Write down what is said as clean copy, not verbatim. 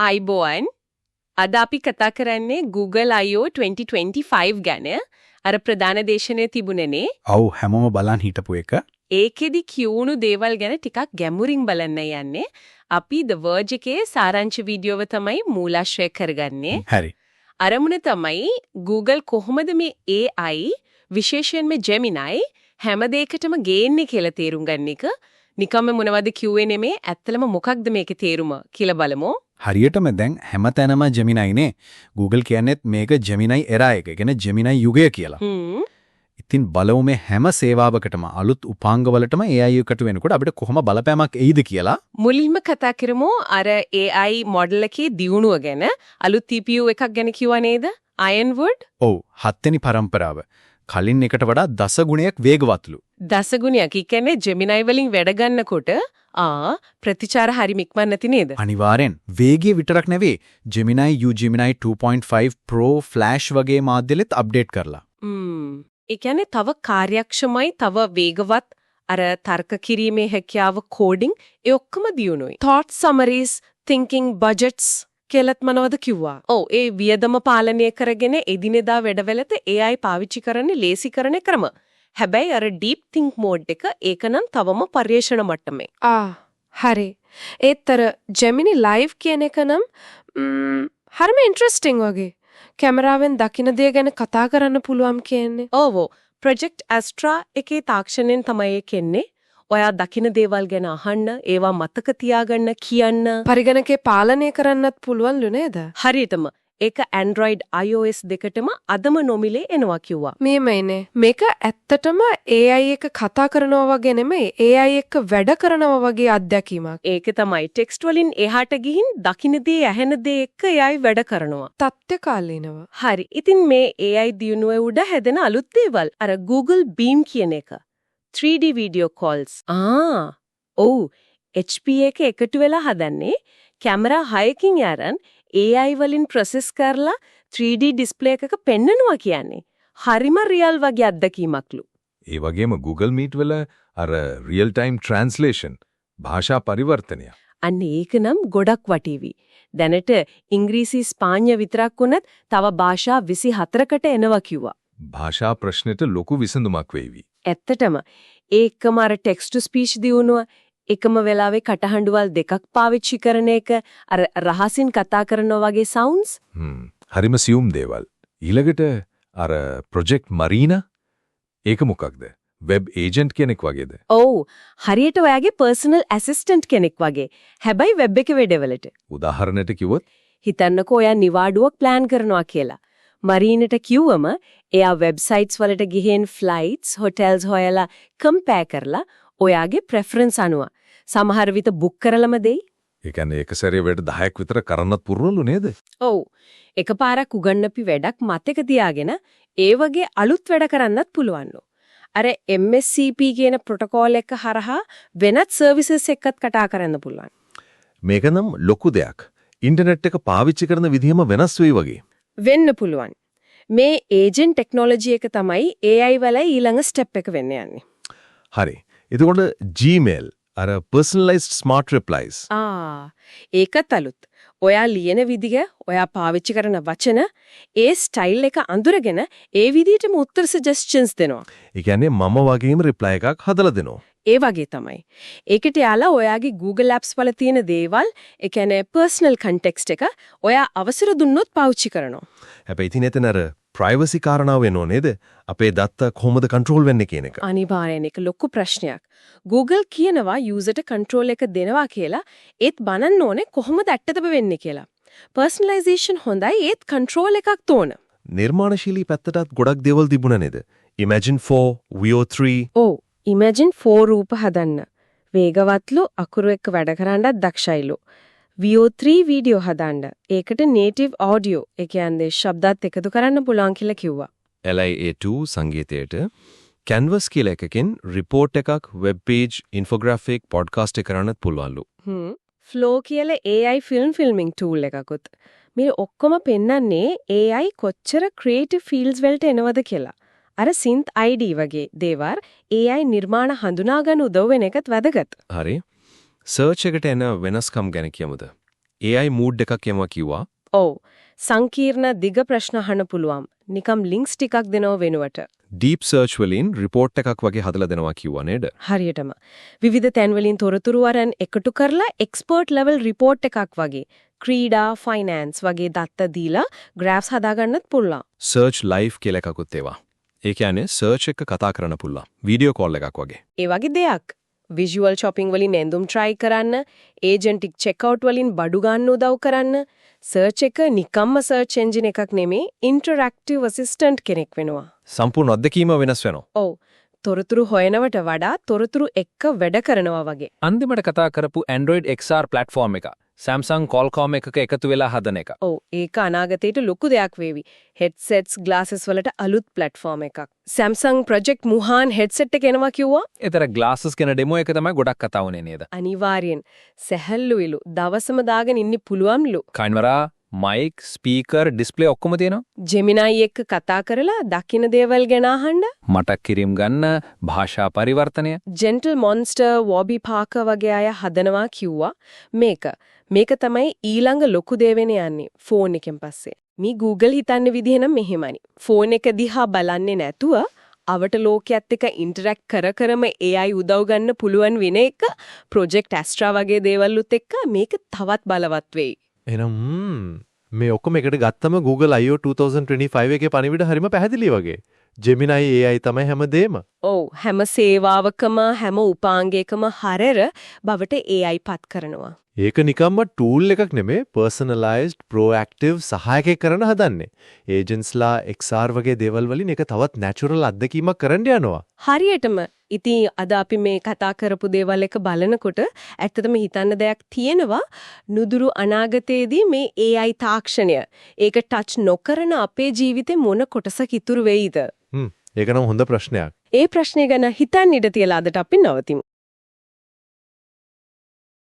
අයිබෝන් අද අපි කතා කරන්නේ Google I/O 2025 ගැන. අර ප්‍රධාන දේශනේ තිබුණනේ. ඔව් හැමෝම බලන් හිටපු එක. ඒකෙදි කියුණු දේවල් ගැන ටිකක් ගැඹුරින් බලන්න යන්නේ. අපි The Verge එකේ සාරාංශ වීඩියෝව තමයි මූලාශ්‍රය කරගන්නේ. හරි. අරමුණ තමයි Google කොහොමද මේ AI විශේෂයෙන්ම Gemini හැම දෙයකටම ගේන්නේ කියලා තේරුම් ගන්න එක. නිකම්ම මොනවද කිව්වේ නෙමේ ඇත්තලම මොකක්ද මේකේ තේරුම කියලා බලමු. හරියටම දැන් හැමතැනම Gemini-නේ. Google කියන්නේත් මේක Gemini era එක. ඒ කියන්නේ Gemini යුගය කියලා. ඉතින් බලමු මේ හැම සේවාවකටම අලුත් උපාංග වලටම AI එකට වෙනකොට අපිට කොහොම බලපෑමක් එයිද කියලා. මුලින්ම කතා කරමු අර AI මොඩල් එකේ දියුණුව ගැන. අලුත් CPU එකක් ගැන කිව්වා නේද? Ironwood. ඔව් 7 වෙනි පරම්පරාව. කලින් එකට වඩා දස ගුණයක් වේගවත්ලු. දස ගුණයක් කියන්නේ Gemini වලින් වැඩ ගන්නකොට ප්‍රතිචාර හරි ඉක්මන් නැති නේද? අනිවාර්යෙන්. වේගය විතරක් නෙවෙයි Gemini Gemini 2.5 Pro Flash වගේ මාධ්‍යලෙත් අප්ඩේට් කරලා. ඒ කියන්නේ තව කාර්යක්ෂමයි, තව වේගවත් අර තර්ක කිරීමේ හැකියාව කෝඩින් ඒ ඔක්කොම දියුණුයි. thought summaries, thinking budgets කියලත් මොනවද කිව්වා? ඔව් ඒ වියදම පාලනය කරගෙන එදිනෙදා වැඩවලට AI පාවිච්චි කරන්නේ ලේසි කරන ක්‍රම. හැබැයි අර deep think mode එක ඒකනම් තවම පරිේශන මට්ටමේ. හරි. ඒතර Gemini live කියන එක නම් හරිම ඉන්ටරෙස්ටිං වගේ. කැමරාවෙන් දකින්න දේ ගැන කතා කරන්න පුළුවන් කියන්නේ. ඔව් Project Astra එකේ තාක්ෂණයෙන් තමයි එන්නේ. ඔයා දකින්න දේවල් ගැන අහන්න, ඒවා මතක තියාගන්න, කියන්න, පරිගණකේ පාලනය කරන්නත් පුළුවන්ලු නේද? හරියටම. ඒක Android iOS දෙකටම අදම නොමිලේ එනවා කිව්වා. මේමයිනේ. මේක ඇත්තටම AI එක කතා කරනවා වගේ නෙමෙයි, AI එක වැඩ කරනවා වගේ අත්දැකීමක්. ඒක තමයි ටෙක්ස්ට් වලින් එහාට ගිහින් දකින්න දේ ඇහෙන දේ එක්ක AI වැඩ කරනවා. තත්ත්වකාලීනව. හරි. ඉතින් මේ AI දියුණුවේ උඩ හැදෙන අලුත් දේවල් අර Google Beam කියන එක. 3D video calls. ඔව්. HP එක එකතු වෙලා හදන්නේ කැමරා 6කින් අරන් AI වලින් ප්‍රොසෙස් කරලා 3D ඩිස්ප්ලේ එකක පෙන්නනවා කියන්නේ. හරිම රියල් වගේ අත්දැකීමක්ලු. ඒ වගේම Google Meet වල අර real time translation භාෂා පරිවර්තනය. අන්න ඒක නම් ගොඩක් වටීවි. දැනට ඉංග්‍රීසි ස්පාඤ්ඤ විතරක් වුණත් තව භාෂා 24කට එනවා කිව්වා. භාෂා ප්‍රශ්නෙට ලොකු විසඳුමක් වෙයිවි. ඇත්තටම ඒකම අර ටෙක්ස්ට් ටු ස්පීච් දියුණුව එකම වෙලාවේ කටහඬුවල් දෙකක් පාවිච්චි කරන එක අර රහසින් කතා කරනවා වගේ සවුන්ඩ්ස් හරිම සියුම් දේවල්. ඊළඟට අර ප්‍රොජෙක්ට් මරීනා ඒක මොකක්ද? වෙබ් ඒජන්ට් කෙනෙක් වගේද? ඔව් හරියට ඔයාගේ පර්සනල් ඇසිස්ටන්ට් කෙනෙක් වගේ. හැබැයි වෙබ් එකේ වැඩවලට. උදාහරණයක් කිව්වොත් හිතන්නකෝ ඔයා නිවාඩුවක් ප්ලෑන් කරනවා කියලා. මරීනට කිව්වම එයා වෙබ්සයිට්ස් වලට ගිහින් ෆ්ලයිට්ස්, හොටෙල්ස් හොයලා කම්පෙයාර් කරලා ඔයාගේ ප්‍රෙෆරන්ස් අනුව සමහර විට බුක් කරලම දෙයි. ඒ කියන්නේ එක සැරේ වැඩ 10ක් විතර කරන්නත් පුරුවලු නේද? ඔව්. එකපාරක් උගන්නපි වැඩක් මතක තියාගෙන ඒ වගේ අලුත් වැඩ කරන්නත් පුළුවන්ලු. අර MSCP කියන ප්‍රොටෝකෝල් එක හරහා වෙනත් සර්විසස් එක්කත් කතා කරන්න පුළුවන්. මේක නම් ලොකු දෙයක්. ඉන්ටර්නෙට් එක පාවිච්චි කරන විදිහම වෙනස් වෙයි වගේ. වෙන්න පුළුවන්. මේ ඒජන්ට් ටෙක්නොලොජි එක තමයි AI වල ඊළඟ ස්ටෙප් එක වෙන්න යන්නේ. හරි. එතකොට Gmail අර personalized smart replies. ඒකත් අලුත්. ඔයා ලියන විදිහ, ඔයා පාවිච්චි කරන වචන, ඒ ස්ටයිල් එක අඳුරගෙන ඒ විදිහටම උත්තර සජෙස්ෂන්ස් දෙනවා. ඒ කියන්නේ මම වගේම reply එකක් හදලා දෙනවා. ඒ වගේ තමයි. ඒකට යාලා ඔයාගේ Google Apps වල තියෙන දේවල්, ඒ කියන්නේ personal context එක ඔයා අවසර දුන්නොත් පාවිච්චි කරනවා. හැබැයි ඉතින් එතන අර privacy කාරණාව වෙනෝ නේද? අපේ දත්ත කොහොමද control වෙන්නේ කියන එක. අනිවාර්යෙන් ඒක ලොකු ප්‍රශ්නයක්. Google කියනවා user ට control එක දෙනවා කියලා, ඒත් බලන්න ඕනේ කොහොමද ඇත්තටම වෙන්නේ කියලා. personalization හොඳයි, ඒත් control එකක් තෝන. නිර්මාණශීලී පැත්තටත් ගොඩක් දේවල් තිබුණා නේද? Imagine 4, Veo 3. ඔව්. Imagine 4 රූප හදන්න. වේගවත්ලු අකුරු එක්ක වැඩ කරන්නත් දක්ෂයිලු. Veo 3 වීඩියෝ හදන්න. ඒකට native audio, ඒ කියන්නේ ශබ්දත් එකතු කරන්න පුළුවන් කියලා කිව්වා. LIA2 සංගීතයට Canvas කියලා එකකින් report එකක්, web page, infographic, podcast එක කරන්නත් පුළුවන්ලු. Flow කියලා AI filming tool එකකුත්. මේ ඔක්කොම පෙන්වන්නේ AI කොච්චර creative fields වලට එනවද කියලා. අර synth ID වගේ දේවල් AI නිර්මාණ හඳුනා ගන්න උදව් වෙන එකත් වැදගත්. හරි. සර්ච් එකට එන වෙනස්කම් ගැන කියමුද? AI mood එකක් යමවා කිව්වා. ඔව්. සංකීර්ණ දිග ප්‍රශ්න අහන්න පුළුවන්. නිකම් ලින්ක්ස් ටිකක් දෙනව වෙනුවට. deep search වලින් report එකක් වගේ හදලා දෙනවා කිව්වා නේද? හරියටම. විවිධ තැන් වලින් තොරතුරු අරන් එකතු කරලා expert level report එකක් වගේ ක්‍රීඩා, ෆයිනෑන්ස් වගේ දත්ත දීලා graphs හදාගන්නත් පුළුවන්. search live කියලා එකකුත් ඒවා. ඒ කියන්නේ search එක කතා කරන්න පුළුවන්. video call එකක් වගේ. ඒ වගේ දෙයක්. visual shopping වලින් ඇඳුම් try කරන්න, agentic checkout වලින් බඩු ගන්න උදව් කරන්න, search එක නිකම්ම search engine එකක් නෙමේ interactive assistant කෙනෙක් වෙනවා. සම්පූර්ණ අත්දැකීම වෙනස් වෙනවා. ඔව්. තොරතුරු හොයනවට වඩා තොරතුරු එක්ක වැඩ කරනවා වගේ. අන්තිමට කතා කරපු Android XR platform එක Samsung Qualcomm එකක එකතු වෙලා හදන එක. ඔව් ඒක අනාගතයට ලොකු දෙයක් වේවි. headsets, glasses වලට අලුත් platform එකක්. Samsung Project Muhan headset එක එනවා කිව්වා. ඒතර glasses කියන demo එක තමයි ගොඩක් කතා වුනේ නේද? අනිවාර්යෙන් සැහැල්ලුවිලු දවසම දාගෙන ඉන්න පුළුවන්ලු. කැමරා, mic, speaker, display ඔක්කොම තියෙනවා. Gemini එක්ක කතා කරලා දකින්න දේවල් ගැන අහන්න. මතක් කිරීම ගන්න, භාෂා පරිවර්තනය. Gentle Monster, Warby Parker වගේ අය හදනවා කිව්වා. මේක තමයි ඊළඟ ලොකු දේ වෙන යන්නේ ෆෝන් එකෙන් පස්සේ. මේ Google හිතන්න විදිහ නම් මෙහෙමයි. ෆෝන් එක දිහා බලන්නේ නැතුව අවට ලෝකයේත් එක්ක ඉන්ටරැක්ට් කරම AI උදව් ගන්න පුළුවන් වෙන එක Project Astra වගේ දේවල්ුත් එක්ක මේක තවත් බලවත් වෙයි. එහෙනම් මේ ඔක්කොම එකට ගත්තම Google I/O 2025 එකේ පණිවිඩ හරිම පැහැදිලි වගේ. Gemini AI තමයි හැමදේම. ඔව් හැම සේවාවකම හැම උපාංගයකම හරර බවට AI පත් කරනවා. ඒක නිකම්ම ටූල් එකක් නෙමෙයි personalized proactive සහායකයෙක් කරන හදන්නේ. ඒජන්ට්ස්ලා XR වගේ දේවල් වලින් ඒක තවත් natural අත්දැකීමක් කරන්න යනවා. හරියටම ඉතින් අද අපි මේ කතා කරපු දේවල් එක බලනකොට ඇත්තටම හිතන්න දෙයක් තියෙනවා නුදුරු අනාගතයේදී මේ AI තාක්ෂණය ඒක ටච් නොකරන අපේ ජීවිතේ මොන කොටසක් ඉතුරු වෙයිද? ඒක නම් හොඳ ප්‍රශ්නයක්. ඒ ප්‍රශ්නේ ගැන හිතන්න ඉඩ තියලා අදට අපි නවතිමු.